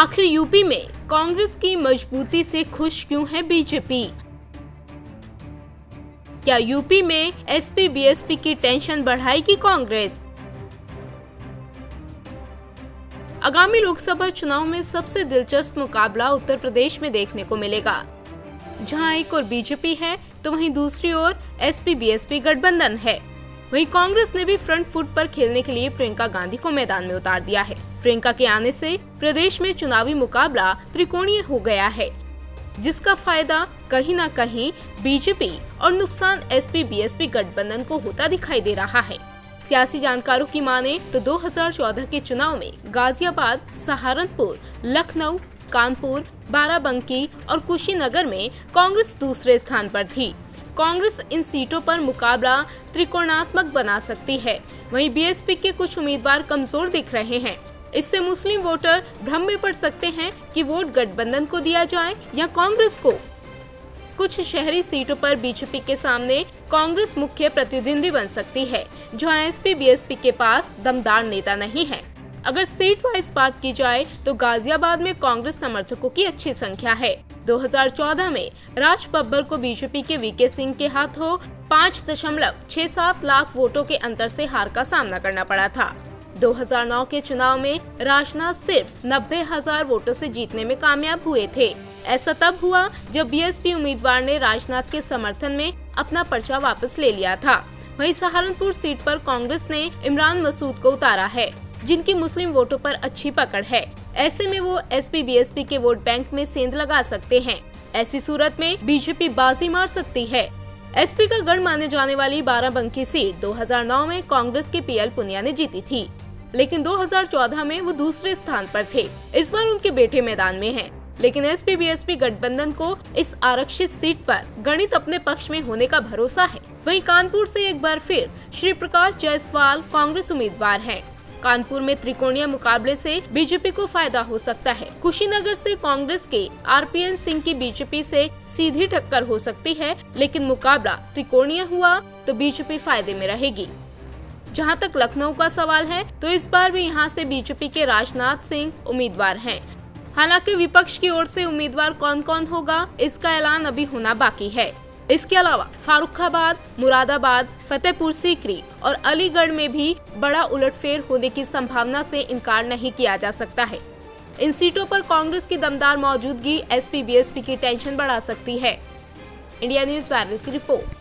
आखिर यूपी में कांग्रेस की मजबूती से खुश क्यों है बीजेपी? क्या यूपी में एसपी बीएसपी की टेंशन बढ़ाएगी कांग्रेस? आगामी लोकसभा चुनाव में सबसे दिलचस्प मुकाबला उत्तर प्रदेश में देखने को मिलेगा, जहां एक ओर बीजेपी है तो वहीं दूसरी ओर एसपी बीएसपी गठबंधन है। वहीं कांग्रेस ने भी फ्रंट फुट पर खेलने के लिए प्रियंका गांधी को मैदान में उतार दिया है। प्रियंका के आने से प्रदेश में चुनावी मुकाबला त्रिकोणीय हो गया है, जिसका फायदा कहीं न कहीं बीजेपी और नुकसान एसपी बीएसपी गठबंधन को होता दिखाई दे रहा है। सियासी जानकारों की माने तो 2014 के चुनाव में गाजियाबाद, सहारनपुर, लखनऊ, कानपुर, बाराबंकी और कुशीनगर में कांग्रेस दूसरे स्थान पर थी। कांग्रेस इन सीटों पर मुकाबला त्रिकोणात्मक बना सकती है। वहीं बीएसपी के कुछ उम्मीदवार कमजोर दिख रहे हैं। इससे मुस्लिम वोटर भ्रम में पड़ सकते हैं कि वोट गठबंधन को दिया जाए या कांग्रेस को। कुछ शहरी सीटों पर बीजेपी के सामने कांग्रेस मुख्य प्रतिद्वंदी बन सकती है, जहां एसपी बीएसपी के पास दमदार नेता नहीं है। अगर सीट वाइज बात की जाए तो गाजियाबाद में कांग्रेस समर्थकों की अच्छी संख्या है। 2014 में राज बब्बर को बीजेपी के वीके सिंह के हाथों 5.67 लाख वोटों के अंतर से हार का सामना करना पड़ा था। 2009 के चुनाव में राजनाथ सिर्फ 90,000 वोटों से जीतने में कामयाब हुए थे। ऐसा तब हुआ जब बीएसपी उम्मीदवार ने राजनाथ के समर्थन में अपना पर्चा वापस ले लिया था। वहीं सहारनपुर सीट पर कांग्रेस ने इमरान मसूद को उतारा है, जिनकी मुस्लिम वोटों पर अच्छी पकड़ है। ऐसे में वो एसपी बीएसपी के वोट बैंक में सेंध लगा सकते हैं। ऐसी सूरत में बीजेपी बाजी मार सकती है। एसपी का गढ़ माने जाने वाली बाराबंकी सीट 2009 में कांग्रेस के पीएल पुनिया ने जीती थी, लेकिन 2014 में वो दूसरे स्थान पर थे। इस बार उनके बेटे मैदान में हैं, लेकिन एसपी बीएसपी गठबंधन को इस आरक्षित सीट पर गणित अपने पक्ष में होने का भरोसा है। वहीं कानपुर से एक बार फिर श्री प्रकाश जायसवाल कांग्रेस उम्मीदवार हैं। कानपुर में त्रिकोणीय मुकाबले से बीजेपी को फायदा हो सकता है। कुशीनगर से कांग्रेस के आरपीएन सिंह की बीजेपी से सीधी टक्कर हो सकती है, लेकिन मुकाबला त्रिकोणीय हुआ तो बीजेपी फायदे में रहेगी। जहां तक लखनऊ का सवाल है तो इस बार भी यहां से बीजेपी के राजनाथ सिंह उम्मीदवार हैं। हालांकि विपक्ष की ओर से उम्मीदवार कौन कौन होगा, इसका ऐलान अभी होना बाकी है। इसके अलावा फारुखाबाद, मुरादाबाद, फतेहपुर सीकरी और अलीगढ़ में भी बड़ा उलटफेर होने की संभावना से इनकार नहीं किया जा सकता है। इन सीटों पर कांग्रेस की दमदार मौजूदगी एसपी बीएसपी की टेंशन बढ़ा सकती है। इंडिया न्यूज़ वायरल की रिपोर्ट।